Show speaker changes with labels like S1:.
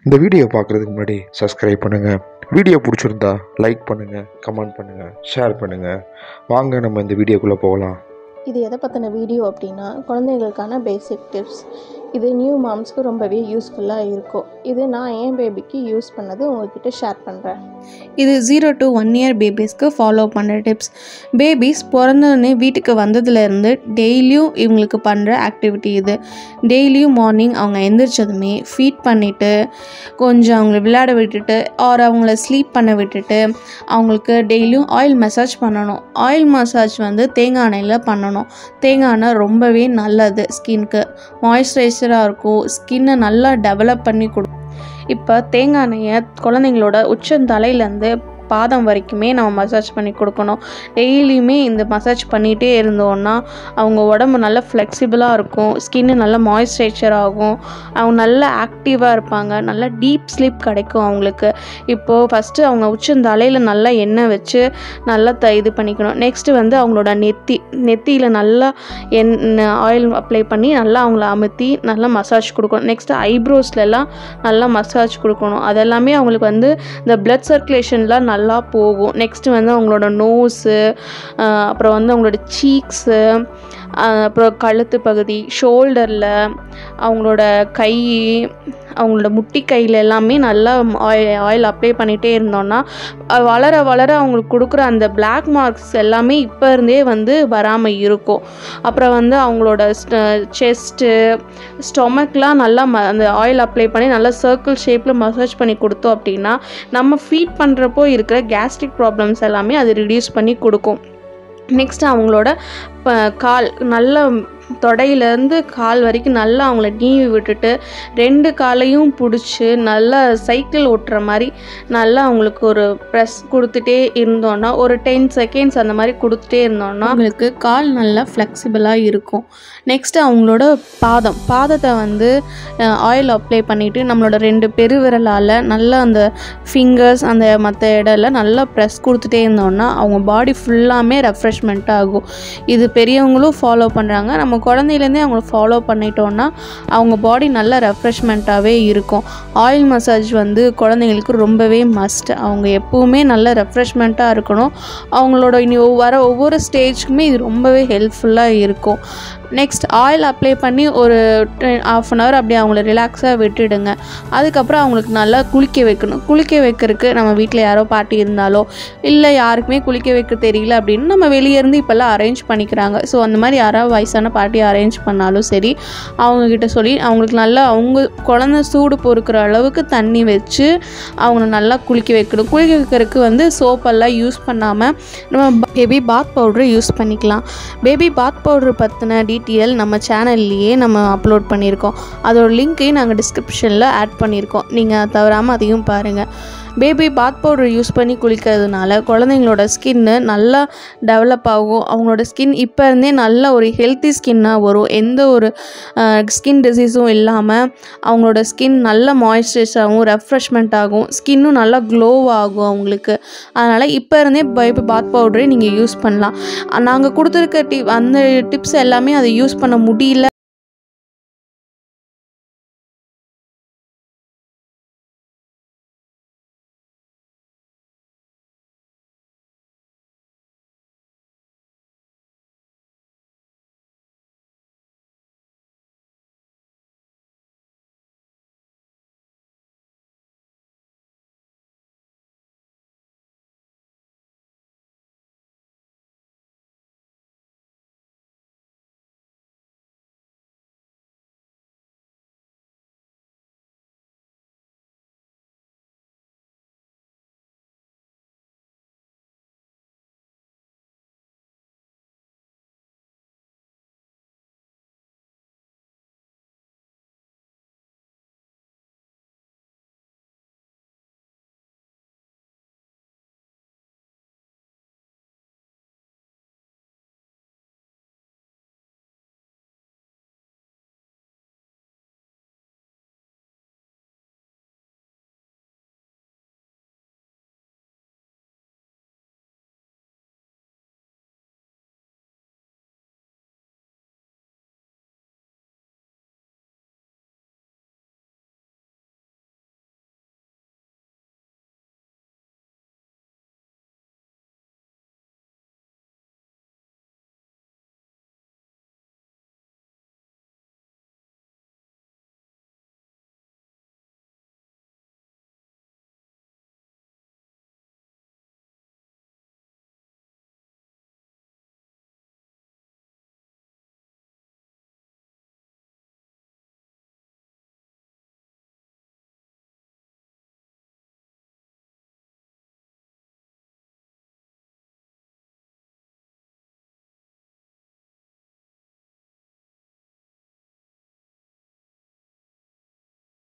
S1: இந்த வீடியோ பார்க்குறதுக்கு முன்னாடி சப்ஸ்கிரைப் பண்ணுங்கள். வீடியோ பிடிச்சிருந்தா லைக் பண்ணுங்கள், கமெண்ட் பண்ணுங்கள், ஷேர் பண்ணுங்கள். வாங்க நம்ம இந்த வீடியோக்குள்ளே போகலாம்.
S2: இது எதை பற்றின வீடியோ அப்படின்னா, குழந்தைங்களுக்கான பேசிக் டிப்ஸ். இது நியூ மாம்ஸ்க்கு ரொம்பவே யூஸ்ஃபுல்லாக இருக்கும். இது நான் என் பேபிக்கு யூஸ் பண்ணது உங்கள்கிட்ட ஷேர் பண்ணுறேன்.
S3: இது 0 to 1 year பேபிஸ்க்கு ஃபாலோ பண்ணுற டிப்ஸ். பேபிஸ் பிறந்தோடனே வீட்டுக்கு வந்ததுலேருந்து டெய்லியும் இவங்களுக்கு பண்ணுற ஆக்டிவிட்டி இது. டெய்லியும் மார்னிங் அவங்க எந்திரிச்சதுமே ஃபீட் பண்ணிவிட்டு கொஞ்சம் அவங்கள விளையாட விட்டுட்டு அவங்கள ஸ்லீப் பண்ண விட்டுட்டு அவங்களுக்கு டெய்லியும் ஆயில் மசாஜ் பண்ணணும். ஆயில் மசாஜ் தேங்காய் எண்ணெயில் பண்ணணும். தேங்காய் எண்ணெய் ரொம்பவே நல்லது, ஸ்கின்க்கு மாய்ஸ்சரைசராக இருக்கும், ஸ்கின்னை நல்லா டெவலப் பண்ணி கொடுக்கும். இப்போ தேங்காய் எண்ணெயை குழந்தைங்களோட உச்சந்தலையிலேருந்து பாதம் வரைக்குமே நம்ம மசாஜ் பண்ணி கொடுக்கணும். டெய்லியுமே இந்த மசாஜ் பண்ணிகிட்டே இருந்தோன்னா அவங்க உடம்பு நல்லா ஃப்ளெக்சிபிளாக இருக்கும், ஸ்கின்னு நல்லா மாய்ஸ்சரைசர் ஆகும், அவங்க நல்லா ஆக்டிவாக இருப்பாங்க, நல்லா டீப் ஸ்லீப் கிடைக்கும் அவங்களுக்கு. இப்போது ஃபஸ்ட்டு அவங்க உச்சந்தலையில் நல்லா எண்ணெய் வச்சு நல்லா இது பண்ணிக்கணும். நெக்ஸ்ட்டு அவங்களோட நெத்தியில் நல்லா ஆயில் அப்ளை பண்ணி நல்லா அவங்கள அமுத்தி நல்லா மசாஜ் கொடுக்கணும். நெக்ஸ்ட்டு ஐப்ரோஸ்லாம் நல்லா மசாஜ் கொடுக்கணும். அதெல்லாமே அவங்களுக்கு இந்த பிளட் சர்க்குலேஷன்லாம் நல்லா போகும். நெக்ஸ்ட்டு அவங்களோட நோஸு, அப்புறம் அவங்களோட சீக்ஸு, அப்புறம் கழுத்து பகுதி, ஷோல்டரில், அவங்களோட கை, அவங்களோட முட்டி கையில் எல்லாமே நல்லா ஆயில் அப்ளை பண்ணிகிட்டே இருந்தோன்னா வளர வளர அவங்களுக்கு கொடுக்குற அந்த பிளாக் மார்க்ஸ் எல்லாமே இப்போ இருந்தே வராமல் இருக்கும். அப்புறம் அவங்களோட செஸ்ட்டு, ஸ்டொமக்லாம் நல்லா அந்த ஆயில் அப்ளை பண்ணி நல்லா சர்க்கிள் ஷேப்பில் மசாஜ் பண்ணி கொடுத்தோம் அப்படின்னா நம்ம ஃபீட் பண்ணுறப்போ இருக்கிற கேஸ்ட்ரிக் ப்ராப்ளம்ஸ் எல்லாமே அது ரிடியூஸ் பண்ணி கொடுக்கும். நெக்ஸ்ட்டு அவங்களோட கால் நல்லா தொடையிலேருந்து கால் வரைக்கும் நல்லா அவங்கள நீவி விட்டுட்டு 2 காலையும் பிடிச்சி நல்லா சைக்கிள் ஓட்டுற மாதிரி நல்லா அவங்களுக்கு ஒரு ப்ரெஸ் கொடுத்துட்டே இருந்தோன்னா ஒரு 10 செகண்ட்ஸ் அந்த மாதிரி கொடுத்துட்டே இருந்தோன்னா அவங்களுக்கு கால் நல்லா ஃப்ளெக்சிபிளாக இருக்கும். நெக்ஸ்ட்டு அவங்களோட பாதத்தை ஆயில் அப்ளை பண்ணிவிட்டு நம்மளோட 2 பெருவிரலால் நல்லா அந்த ஃபிங்கர்ஸ் அந்த மற்ற இடம்லாம் நல்லா ப்ரெஸ் கொடுத்துட்டே இருந்தோன்னா அவங்க பாடி ஃபுல்லாமே ரெஃப்ரெஷ்மெண்ட் ஆகும். இது பெரியவங்களும் ஃபாலோ பண்ணுறாங்க. நம்ம குழந்தையிலேருந்தே அவங்கள ஃபாலோ பண்ணிட்டோன்னா அவங்க பாடி நல்லா ரெஃப்ரெஷ்மெண்ட்டாகவே இருக்கும். ஆயில் மசாஜ் குழந்தைங்களுக்கு ரொம்பவே மஸ்ட். அவங்க எப்போவுமே நல்ல ரெஃப்ரெஷ்மெண்ட்டாக இருக்கணும். அவங்களோட இனி வர ஒவ்வொரு ஸ்டேஜ்க்குமே இது ரொம்பவே ஹெல்ப்ஃபுல்லாக இருக்கும். நெக்ஸ்ட் ஆயில் அப்ளை பண்ணி ஒரு 1/2 hour அப்படியே அவங்கள ரிலாக்ஸாக விட்டுடுங்க. அதுக்கப்புறம் அவங்களுக்கு நல்லா குளிக்க வைக்கணும். குளிக்க வைக்கிறதுக்கு நம்ம வீட்டில் யாரோ பாட்டி இருந்தாலோ இல்லை யாருக்குமே குளிக்க வைக்க தெரியல அப்படின்னு நம்ம வெளியேருந்து இப்போல்லாம் அரேஞ்ச் பண்ணிக்கிறாங்க. ஸோ அந்த மாதிரி யாராவது வயசான பாட்டி அரேஞ்ச் பண்ணாலும் சரி அவங்கக்கிட்ட சொல்லி அவங்களுக்கு நல்லா அவங்க குழந்தை சூடு பொறுக்கிற அளவுக்கு தண்ணி வச்சு அவங்கள நல்லா குளிக்க வைக்கணும். குளிக்க வைக்கிறதுக்கு சோப்பெல்லாம் யூஸ் பண்ணாமல் நம்ம பேபி பாத் பவுடரை யூஸ் பண்ணிக்கலாம். பேபி பாத் பவுடர் பற்றின டீட்டெயில் நம்ம சேனல்லையே நம்ம அப்லோட் பண்ணியிருக்கோம். அதோட லிங்க்கையும் நாங்கள் டிஸ்கிரிப்ஷனில் ஆட் பண்ணியிருக்கோம். நீங்கள் தவறாமல் அதையும் பாருங்கள். பேபி பாத் பவுடர் யூஸ் பண்ணி குளிக்கிறதுனால குழந்தைங்களோட ஸ்கின்னு நல்லா டெவலப் ஆகும். அவங்களோட ஸ்கின் இப்போ இருந்தே நல்ல ஒரு ஹெல்த்தி ஸ்கின்னாக வரும். எந்த ஒரு ஸ்கின் டிசீஸும் இல்லாமல் அவங்களோட ஸ்கின் நல்ல மாய்ஸ்சரைஸ் ஆகும், ரெஃப்ரெஷ்மெண்ட் ஆகும், ஸ்கின்னும் நல்லா க்ளோ ஆகும் அவங்களுக்கு. அதனால் இப்போ இருந்தே பேபி பாத் பவுடரை நீங்கள் யூஸ் பண்ணலாம். நாங்கள் கொடுத்துருக்க அந்த டிப்ஸ் எல்லாமே அதை யூஸ் பண்ண முடியல